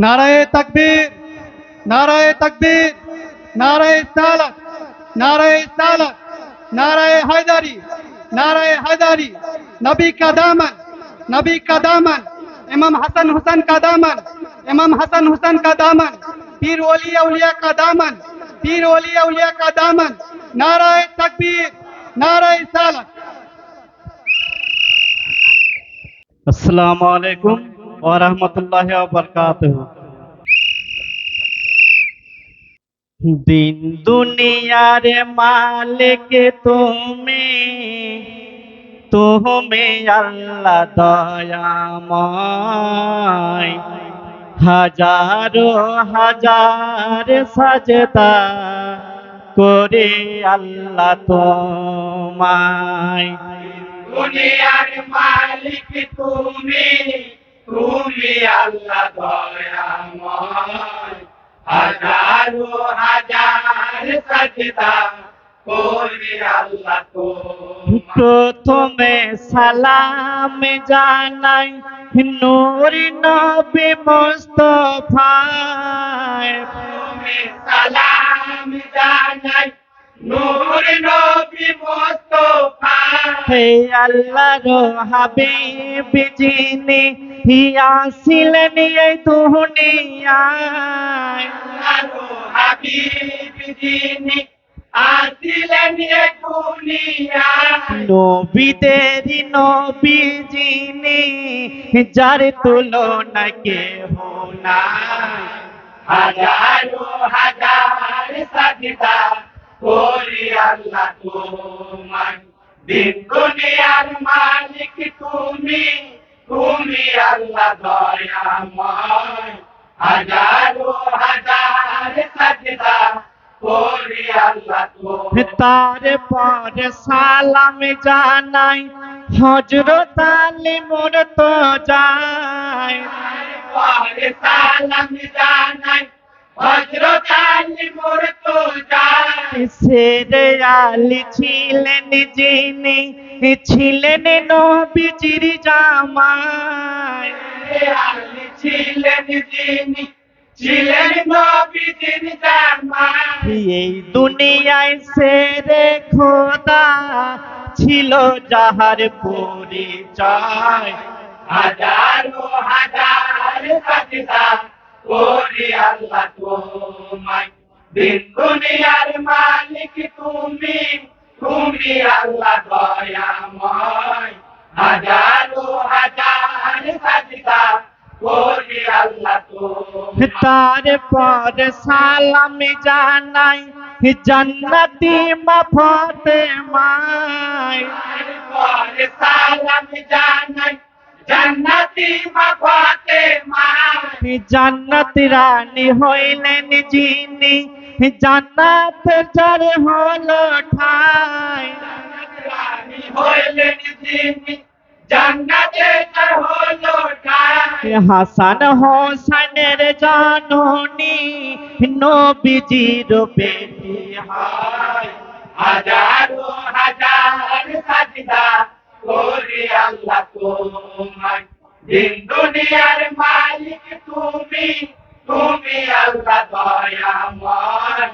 নারায়ে তাকবীর, নারায়ে তাকবীর, নারায়ে সালাত, নারায়ে সালাত, নারায়ে হায়দারি, নারায়ে হায়দারি। নবী का दामन, नबी का दामन, इमाम हसन हुसैन का दामन, इमाम हसन हुसैन का दामन, पीर औलिया औलिया का दामन, पीर औलिया औलिया का दामन। नाराए तकबीर, नाराए सालत। अस्सलामु अलैकुम व रहमतुल्लाहि व बरकातहू। दिन दुनियार मालिक তুমি আল্লাহ দয়াময়, হাজারো হাজার সাজদা করে আল্লাহ তোমায়। দুনিয়ার মালিক তুমি, তুমি আল্লাহ দয়াময়, হাজারো হাজার সাজদা করি আল্লাহ তোমায়। প্রথমে সালাম জানাই নূর নবী মুস্তাফায়, তুমি সালাম জানাই নূর নবী মুস্তাফা। হে আল্লাহর হাবিব যিনি আসিলেন এই দুনিয়ায়, আল্লাহর হাবিব যিনি আসিলেন এই দুনিয়ায়। নবীদের নবী যিনি যার তুলনা কেহ নাই, হাজারো হাজার সাজদা করি আল্লাহ তোমায়। দিন দুনিয়ার মালিক তুমি, তুমি আল্লাহ দয়াময়, হাজারো হাজার সাজদা করি আল্লাহ তোমায়। তারপর সালাম জানাই হযরত আলী মুর্তজায়, তারপরে সালাম জানাই হযরত আলী মুর্তজায়। সেরে আলী ছিলেন যিনি ছিলেন নবীজির জামাই, আলী ছিলেন যিনি ছিলেন নবীজির জামাই। এই দুনিয়ায় সেরে খোদা ছিল যাহার পরিচয়, হাজারো হাজার সাজদা করি আল্লাহ তোমায়। দিন দুনিয়ার মালিক তুমি, তুমি আল্লাহ দয়াময়, হাজারো হাজার সাজদা করি আল্লাহ তোমায়। তারপর সালাম জানাই জান্নাতি মা ফাতেমায়, তারপরে সালাম জানাই জান্নাতি মা ফাতেমা। জান্নাত রানী হইলেন যিনি জান্নাত যার হলো ঠাই, রানী হইলেন যিনি জান্নাতে তার হলো ঠাই। হাসান হোসেনের জননী নবীজির বেটি হয়, হাজারো হাজার সাজদা করি আল্লাহ তোমায়। দিন দুনিয়ার মালিক তুমি, তুমি আল্লাহ দয়াময়,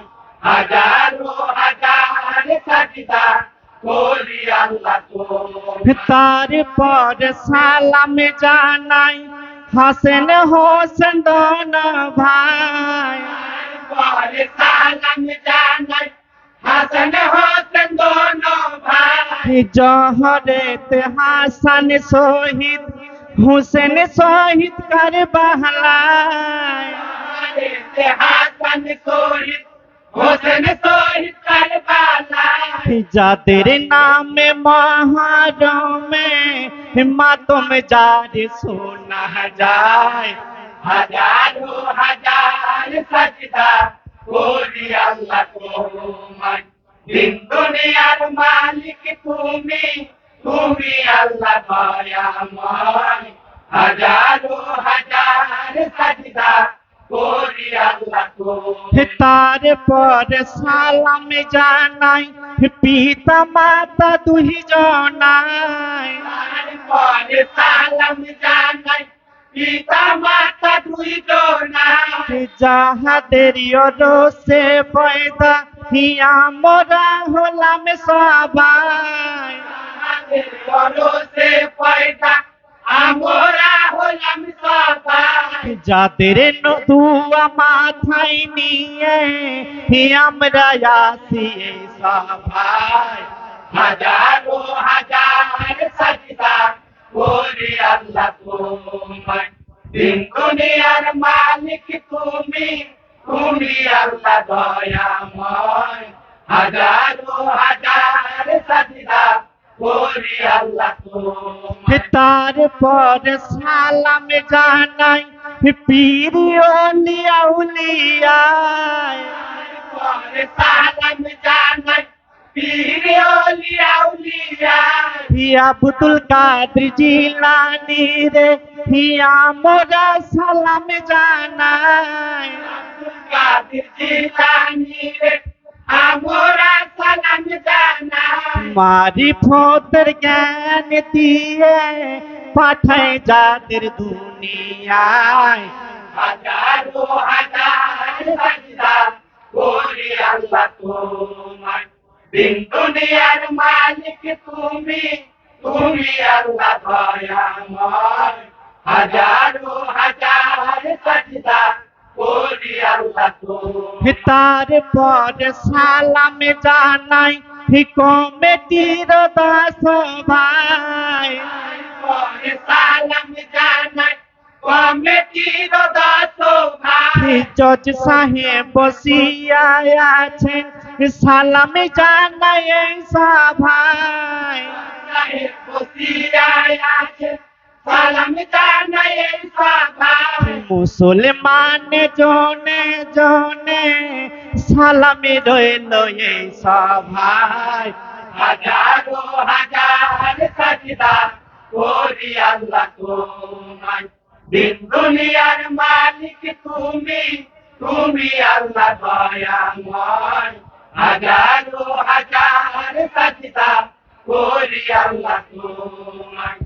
হাজারো হাজার সাজদা করি আল্লাহ তোমায়। তারপর সালাম জানাই হাসেন হোসেন দোন ভাই, তারপরে সালাম জানাই হাসান হোসেন দোনো ভাই। জহরেতে হাসান শহীদ হুসেন শহীদ কারবালায়, হাসান শহীদ হোসেন শহীদ কারবালায়। যাদের নামে মহরমে মাতম জারি শোনা যায়, হাজারো হাজার সাজদা করি আল্লাহ তোমায়। দিন দুনিয়ার মালিক তুমি, তুমি আল্লাহ দয়াময়, হাজারো হাজার সাজদা করি আল্লাহ তোমায়। তারপর সালাম জানাই পিতা মাতা দুই জনাই, তারপরে সালাম জানাই পিতা মাতা দুই জনা। যাহাদের রসে পয়দা আমরা হলাম সবাই রসে পয়দা আমরা হলাম সবাই যাদের দুয়া মাথায় নিয়ে আমরা আসি এই সভায় হাজারো হাজার সাজদা করি আল্লাহ তোমায় দিন দুনিয়ার মালিক তুমি তুমি আল্লাহ দয়াময় হাজারো হাজার সাজদা করি আল্লাহ তোমায় তারপর সালাম জানাই পীর ওলিয়া উলিয়ায় পরে সালাম জানাই পীর ওলিয়া উলিয়া আব্দুল কাদের জিলানী রে আমরা সালাম জানাই কাদের জিলানী রে আমরা সালাম জানাই মারিফতের জ্ঞান দিয়ে পাঠায় যাদের দুনিয়ায় হাজারো হাজার সাজদা করি আল্লাহ তোমায় দিন দুনিয়ার মালিক তুমি তুমি আল্লাহ দয়াময় হাজারো হাজার সাজদা করি আল্লাহ তোমায় তারপর সালাম জানাই কমিটির দাস ভাই পরে সালাম জানাই কমিটির দাস ভাই জজ সাহেব বসিয়া আছেন সালাম জানাই এই সভায় সাহেব বসিয়া আছে সালাম জানাই এই সভায় মুসলমান জনে জনে সালামে রইল এই সভায় হাজারো হাজার সাজদা করি আল্লাহ তোমায় দিন দুনিয়ার মালিক তুমি তুমি আল্লাহ দয়াময় হাজারো হাজার সাজদা করি আল্লাহ তোমায়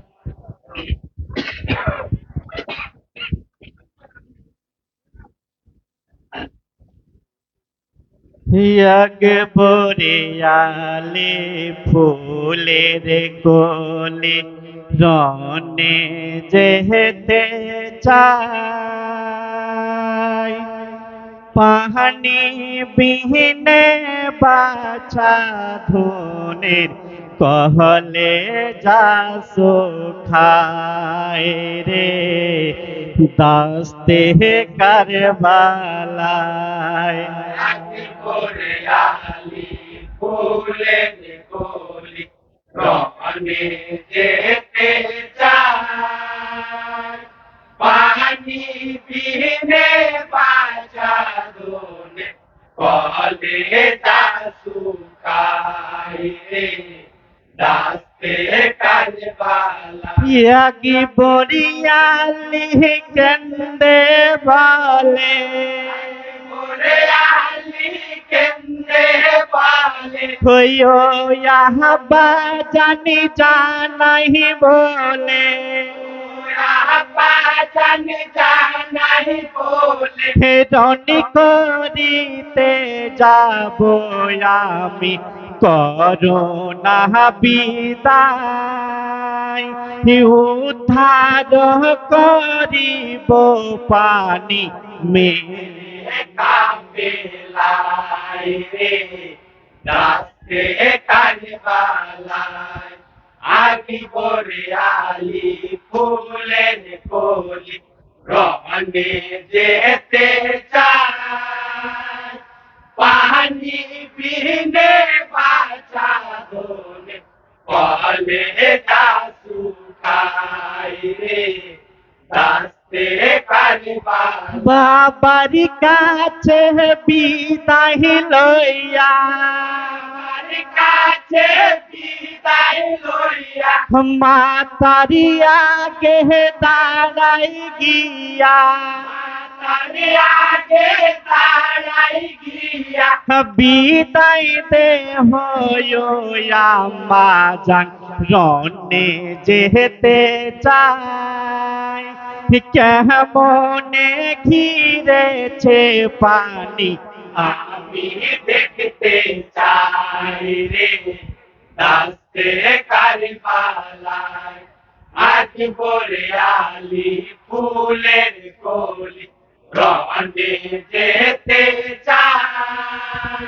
একবারে আলে ফুলের কোলে রনে যেতে চাই পাহানি বিহীনে বাছা ধনের कहले जा सुखाए रे दास्ते करबालाय করে আলি ফুলে কলি রনে যেতে চায় পানি বিনে বাঁচা দোনে কলে যা শুকায় রে দাস্তে কারবালা यागी बोरियाली कंदे वाले করে আলি কেন্দে পালে खोयो यहाँ बाजानी जाना ही बोले পাচান জানাই বলে हे रनी करिते जाबो आमी করোনা বিদায় উদ্ধার করিব পানি মে কাপেলাই রে রাস্তে কারবালাই আগি পরে আলি ফুলের কলি রনে যেতে চায় পানি বিনে বাঁচা দোনে কলে যা শুকায় রে রাস্তে কারবালাই বাবার কাছে বিদায় লইয়া আমার কাছে বিদায় লইয়া মাতারিয়া কে দাঁড়াই গিয়া তারে আগে কে দাঁড়াই গিয়া বিদায় দে আম্মা জান রনে যেতে চাই কেমনে ঘিরেছে পানি আমি দেখতে চাই রে রাস্তে কারবালায় আজ বলে আলি ফুলের কলি রনে যেতে চাই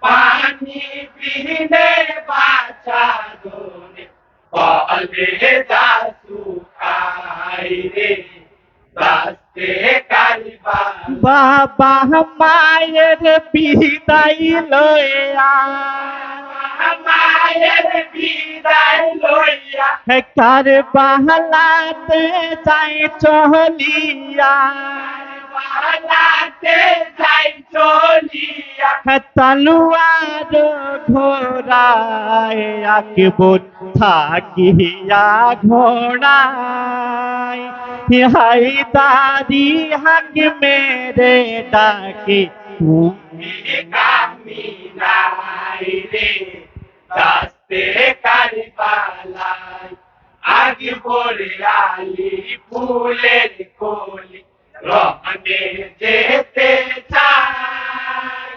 পানি বিনে বাঁচা দোনে বলে যা সুখাই রে রাস্তে কারবালায় বাবা মায়ের বিদায় লয়া মায়ের বিদায় লইয়া কারবালাতে যাই চলিয়া বালাতে যাই চলিয়া তলুয়ার ঘোড়ায় আকবর থাকিয়া ঘোড়ায় হায়দারি হাক মেরে ডাকে কামিনাই রে রাস্তে কারবালায় আগে বলে আলি ফুলের কলি রহনে যেতে চাই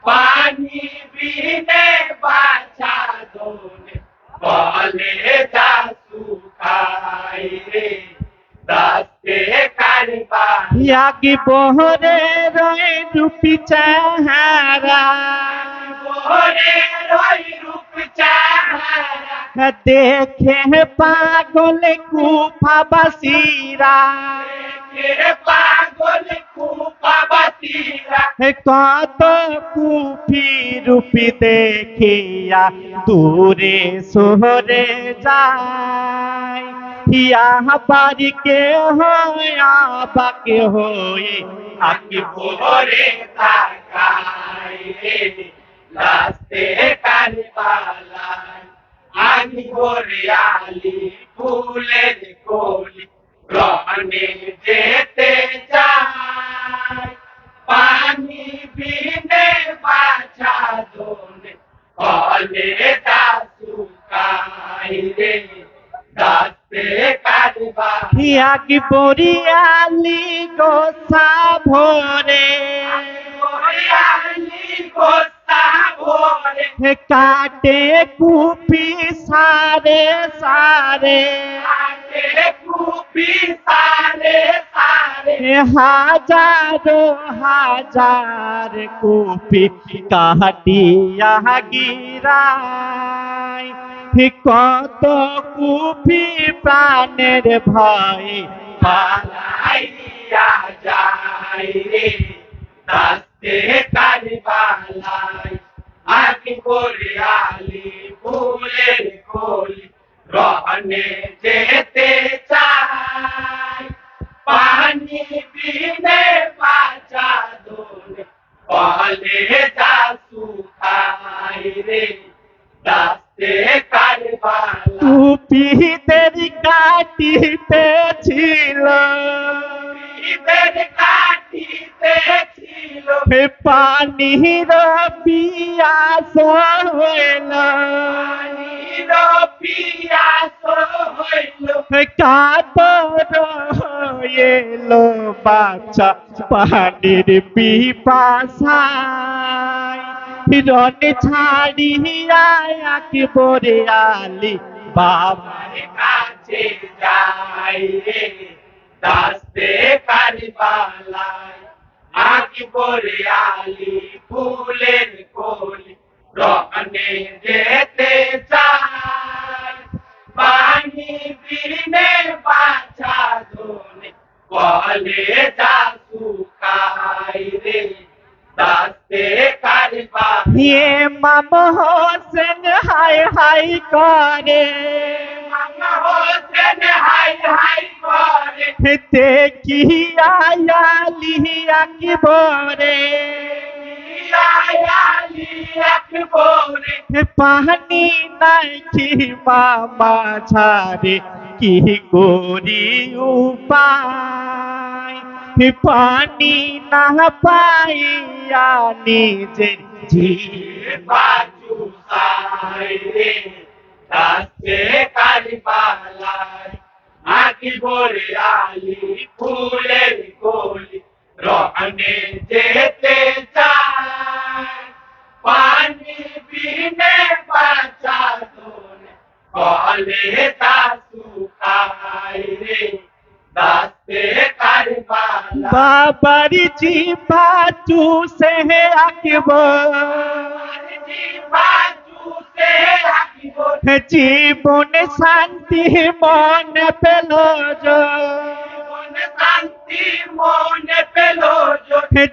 পানি বিনে বাঁচা দোনে বলে যা সুখাই রে রাস্তে কারবালায় ইয়াকি বহরে রয় রূপি চেহারা ওরে রই রূপ চাহারা দেখে পাগল কুফাবাসীরা কে পাগল কুপাবাসীরা কত কুফি রূপি দেখিয়া দূরে সোহরে যায় হিয়া বাড়িকে হয় বাকে হয়ে আকি ভোরে তাকাই রে রাস্তে কারবালায় আকি ভোরে আলি ফুলের কলি রহনে যেতে চাই পানি বিনে বাঁচা দোনে বলে যা সুখাই রে রাস্তে কারবালায় ইয়াকি বরিয়ালি গোসা ভরে কাটে কুপি সারে সারে হাজারো হাজার কুপি কাটিয়া গিরায় কত কুপি প্রাণের ভয়ে পালাইয়া যাই রে রাস্তে কারবালায় আগে বলে আলি ফুলের কলি রহনে যেতে চাই পানি বিনে বাঁচা দোনে বলে যা সুখাই রে রাস্তে কারবালায় কুপিদের কাটিতে ছিল ঈদের কাটিতে ছিল পানির পিয়াস হইল পানির পিয়াস হইল কাতর এলো বাচ্চা পানির পিপাসায় রন ছাড়িয়া আকবরে আলী বাবা আমার কাছে যাই রে রাস্তে কারবালায় আগে বলে আলি ফুলের কলি রহনে যেতে চাই পানি বিনে বাঁচা দোনে বলে যা সুখাই রে রাস্তে কারবালায় ইমাম হোসেন হাই হাই করে মামা হোসেন হাই হাই করে দেখিয়া আলী আকবরে আলি আকবরে পানি নাই কি মামা ছাড়ে কি করি উপায় পানি না পাইয়া নিজের বাজু সাই রে দাস্তে কারবালায় আকি বলে আলী ফুলের কলি রহনে যেতে চায় পানি বিনে বাঁচা দোনে কলে তা শুকায় রে দাস্তে কারবালায় বাবার জিভা চুষে আকবর জীবনে শান্তি মনে পেল শান্তি মনে পেল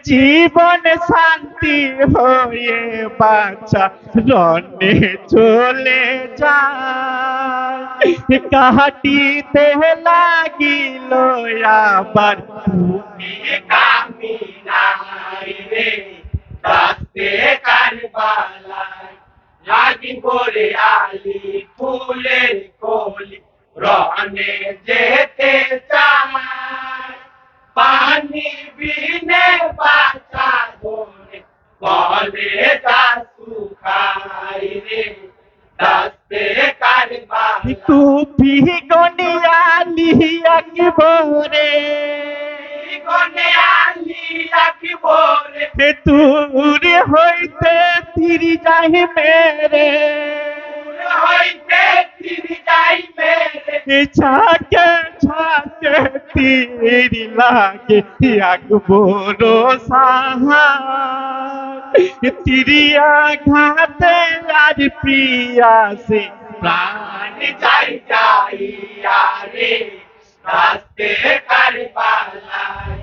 জীবন শান্তি হয়ে বাচ্চা রনে চলে যায় কাটিতে লাগিল আবার কামিনাই রে দাস্তে কারবালায় লাগি বলে আলী ফুলের কলি রনে যেতে চায় পানি বিনে বাঁচা দোনে কলে তা শুকায় রে দাস্তে কারবালায় কুপি গনিয়া লিয়াকবরে গনে আলী রাখি বলে তুর হইতে তিরি যাই মেরে হইতে তিনি যাই মেরে ছাকে ছাকে তিরি লাগে আকবর সাহা তিরিয়া ঘাতে আর প্রিয়াসে প্রাণ যাই যাই আরে রাস্তে কারবালায়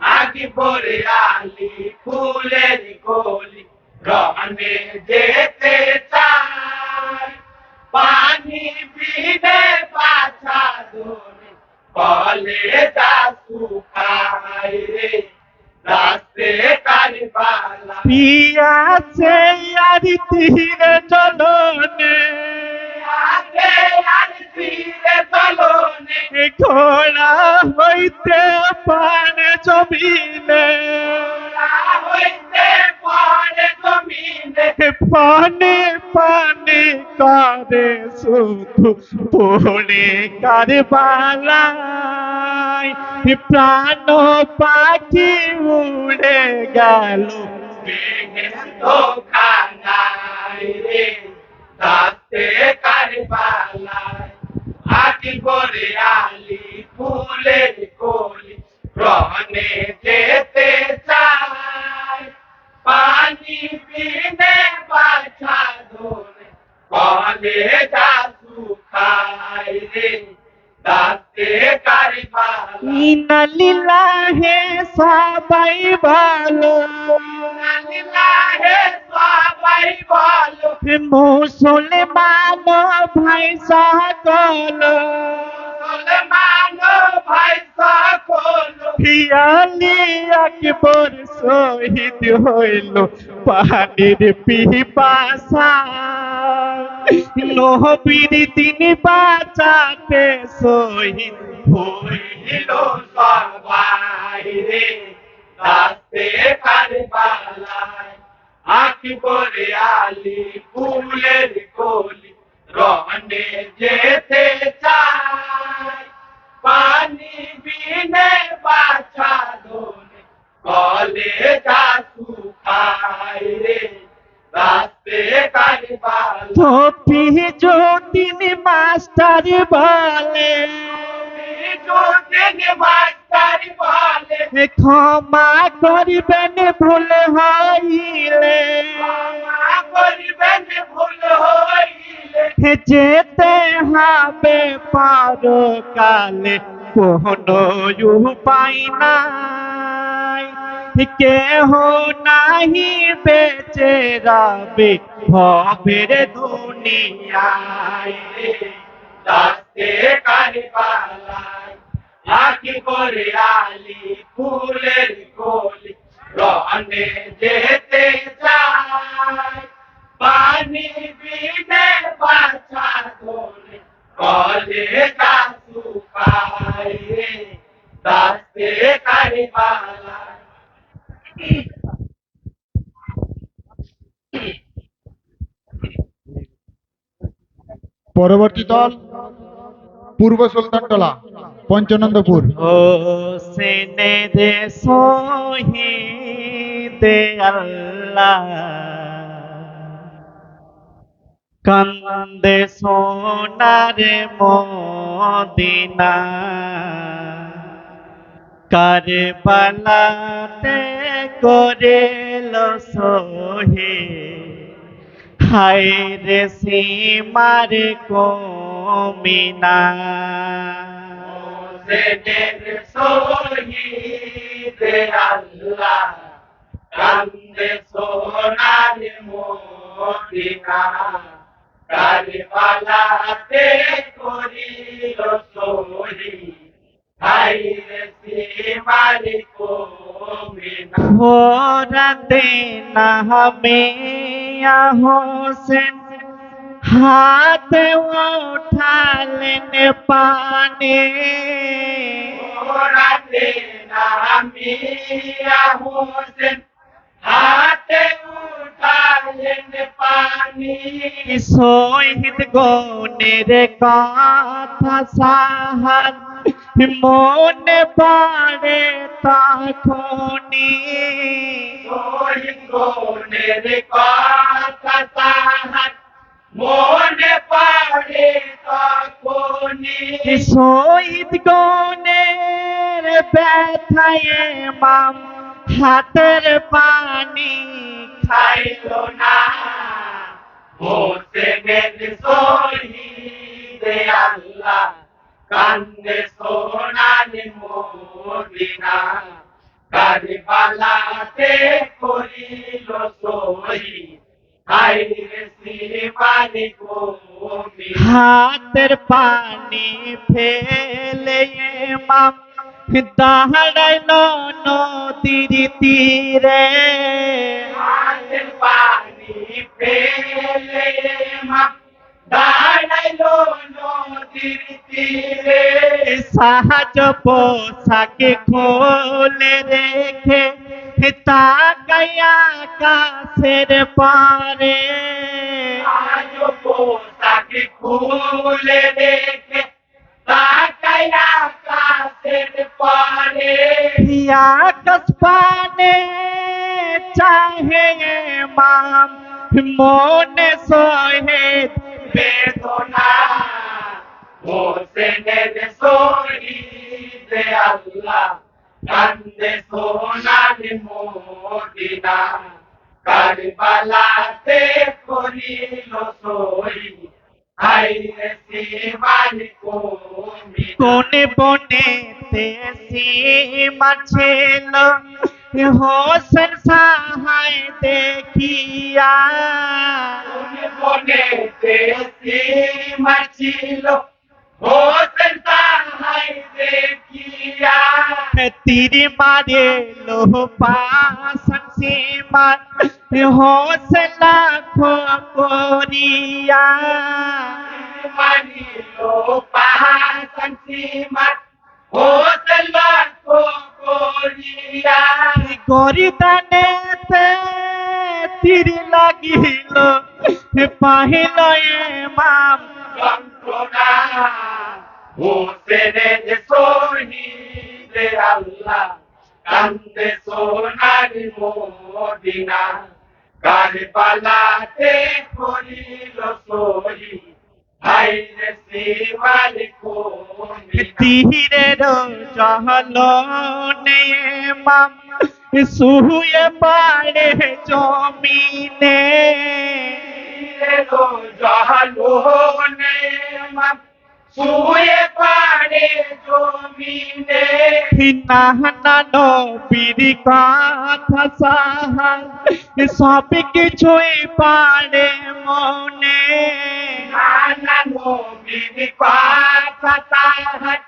আগে বলে আলী ফুলের গলি রনে যেতে চায় পানি বিনে বাঁচা দোনে কলে যা শুকায় রে রাস্তে কারবালায় পিয়াসে আর তীরে চলনে আগে আর ফিরে চলনে ঘোড়া হইতে পান জমিনে হইতে পড়ে জমিনে পানে পানে করে শুধু পড়ে কারবালায় প্রাণ পাখি উড়ে গেল তো খানাই রে দাস্তে কারবালায় আকি করে আলী ফুলের কলি রনে যেতে চায় পানি বিনে বাঁচা দোনে কলে যা শুকায় রে দাস্তে কারবালায় ইনালিল্লাহে সবাই ভালো আল্লাহে সবাই বলো মুসলমান ভাই সকল মুসলমান ভাই সকল আলী আকবর শহীদ হইল পানির পিপাসা নবীর দিন বাঁচাতে শহীদ হইল সবাই রে দাস্তে কারবালায় আকি বলে আলী ফুলের কলি রনে যেতে চায় পানি বিনে বাঁচা দোনে কলে যা শুকায় রে দাস্তে কারবালায় ধপি যতীন মাস্টার বলে মাস্টার বলে ক্ষমা করিবেন ভুল হইলে ক্ষমা করিবেন ভুল হইলে যেতে হবে পরকালে কোনো উপায় নাই কেহ নাহি বেঁচে রবে ভবের দুনিয়ায় রে দাস্তে কারবালায় আকি করে আলী ফুলের কলি রনে যেতে চায় পানি বিনে বাঁচা দোনে কলে যা শুকায় রে দাস্তে কারবালায়। পরবর্তী দল পূর্ব সুলতানটোলা পঞ্চনন্দপুর। হোসেনের শহীদ আল্লাহ কান্দে সোনার মদিনা কারবালাতে করেল শহীদ হায় রে সীমার কমিনা। হোসেনের শহীদ আল্লাহ কান্দে সোনার মদিনা কারবালাতে করিল শহীদ হায়রে সীমার কমিনা। ভোরাতে নামিয়া হোসেন হাতে উঠালেন পানি ওরাতে নামিয়া হোসেন হাতে উঠালেন পানি। শহীদ গণের কথা সাহার মনে পড়ে তখনি শহীদ গণের কথা তাহার মনে পড়ে তখনি। শহীদ গণের ব্যথায় মাম হাতের পানি খাইল না হোসেনের শহীদ আল্লাহ কান্দে সোনার মদিনা কারবালাতে করিল শহীদ হায়রে সীমার কমিনা। হাতের পানি ফেলে মাম দাঁড়াইল নদীর তীরে হাতের পানি ফেলে মা দাঁড়াইল নদীর তীরে। সাহায্য পোশাকে খোলে রেখে তাকাইয়া কাছের পারে আজ পোশাকে খুলে রেখে তাকাইয়া কাছের পারে। আকাশ পানে চাহে মাম মনে শহীদ বেদনা হোসেনের শহীদ আল্লাহ কান্দে সোনার মদিনা কারবালাতে করিল শহীদ হায়রে সীমার কমিনা। কোন বনেতে সীমা ছিল হোসেন সাহায় দেখিয়া বনেতে সীমা ছিল হোসেন তাহাই দেখিয়া। তীর মারে লোহ পাশন সীমা হোসেন লাখো করিয়া মানিল পাহাড় সীমা হোসেন লাখো করিয়া। গরিদানেতে তীর লাগিল পাহিল মাম যন্ত্রণা হোসেনের শহীদ আল্লাহ কান্দে সোনার মদিনা কারবালাতে করিল শহীদ হায়রে সীমার কমিনা। তীরের চহলনে মাম শুয়ে পাড়ে জমিনে জহলোনে মা শুয়ে পাড়ে জমিনে। নাহানা নবীর কথা সাহা সব কিছুই পারে মনে নানা নবীর কথা তাহার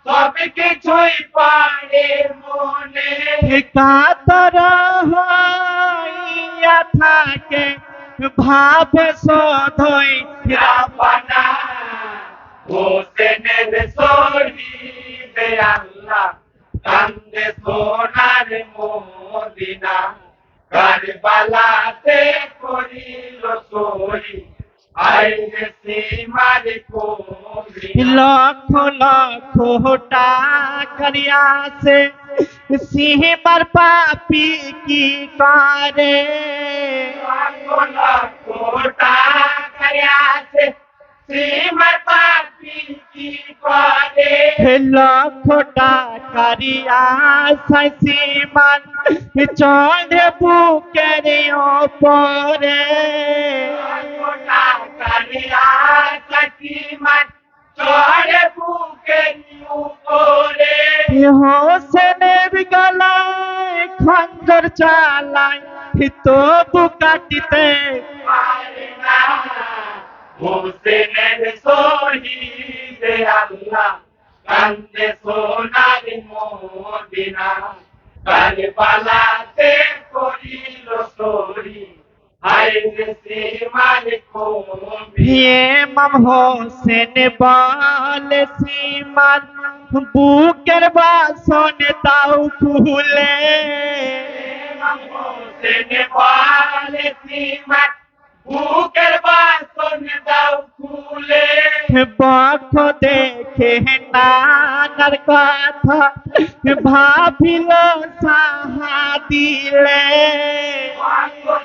সব কিছুই পারে মনে। কাতর হইয়া থাকে ভাবে সদয় রাব্বানা হোসেনের শহীদ আল্লাহ কান্দে সোনার মদিনা কারবালাতে করিল শহীদ আইরে সীমার কবি লক্ষ লক্ষ টাকার আছে সীমার পাপি কি করে সীমার পাপি কি করে লক্ষ টাকার আশায় সীমার চড়ে বুকের ওপরে চড়ে বুকের উপরে হোসেনের গলায় খঞ্জর চালায় তবু কাটিতে পারে না হোসেনের শহীদ আল্লাহ কান্দে সোনার মদিনা কারবালাতে করিল শহীদ আইরে সীমার কবি ইমাম হোসেন বলে সীমার বুকের বাসন দাও খুলে হোসেন বলে সীমার বুকের বাসন দাও খুলে বক্ষ দেখে নানার কথা ভাবিল সাহা দিলে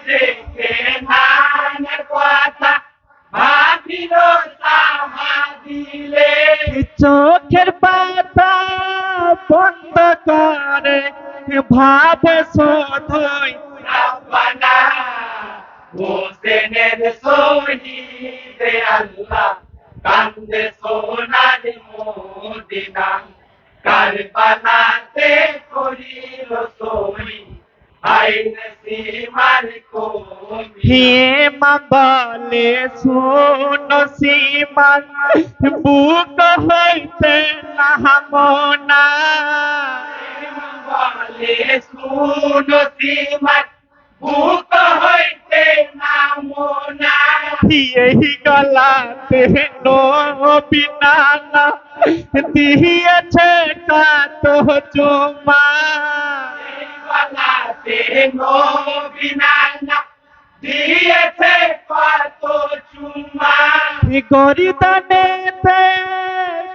দেখে নানার কথা ভাবিল সাহা দিলে চোখের পাতা বন্ধ করে ভাবে শোধই রব্বানা হোসেনের শহীদ আল্লাহ কান্দে সোনার মদিনা কারবালাতে করিল শহীদ আইরে সীমার কবি হেমা বলে শোনো সীমান বুক হইতে নামনা বলে শুনো সীমার বুক হইতে নামো না এই গলাতে নবী নানা দিয়েছে কাত চুমা গলাতে নবী নানা দিয়েছে কত চুমা গরিদানেতে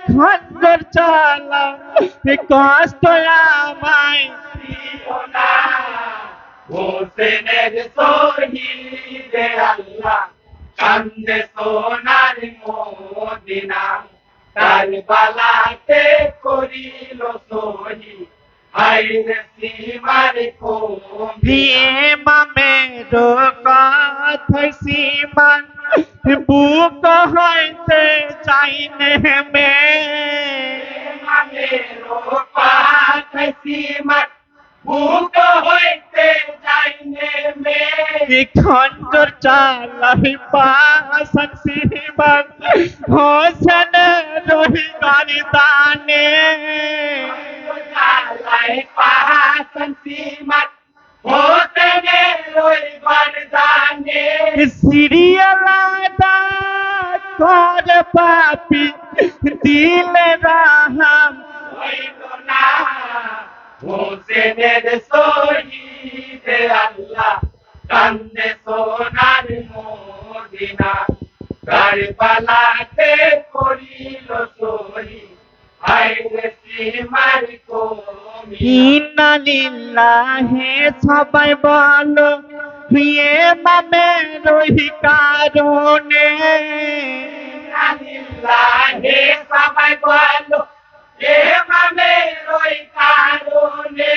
খঞ্জর চালা কষ্ট আমায় দিও না হোসেনের শহীদ আল্লাহ কান্দে সোনার মদিনা কারবালাতে করিল শহীদ আইরে সীমার কবি মামেরো কথা সীমান বুক হইতে চাইনে মে মামেরো পাথ সীমার বুক হইতে যাইনে মে খঞ্জর চালাই পাশন সীমান হোসেন রহি গরিদানে চালাই পাহাসন সীমার হোসেনের ওই বরদানে সিরিয়ালাদা কর পাপি দিল রাহাম হইল না হোসেনের শহীদ আল্লাহ কান্দে সোনার মদিনা কারবালাতে করিল শহীদ আইরে সীমার কবি ইন্না লিল্লাহি সবাই বলো প্রিয়ে মামের রহি কারণে আলিল্লাহে সবাই বলো এ মামের ওই কারণে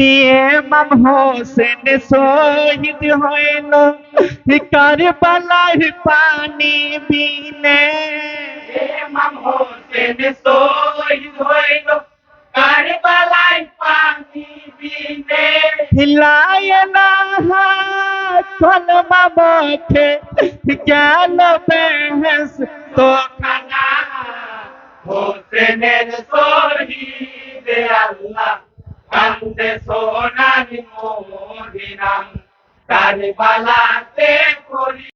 ইমাম হোসেন শহীদ হইল কারবালায় পানি বিনে ইমাম হোসেন শহীদ হইল কারবালায় পানি বিনে হিলায়লাহা কলমা মুখে গেল বেহেস তো খানা হোসেনের শহীদ আল্লাহ কান্দে সোনার মদিনা কারবালাতে করি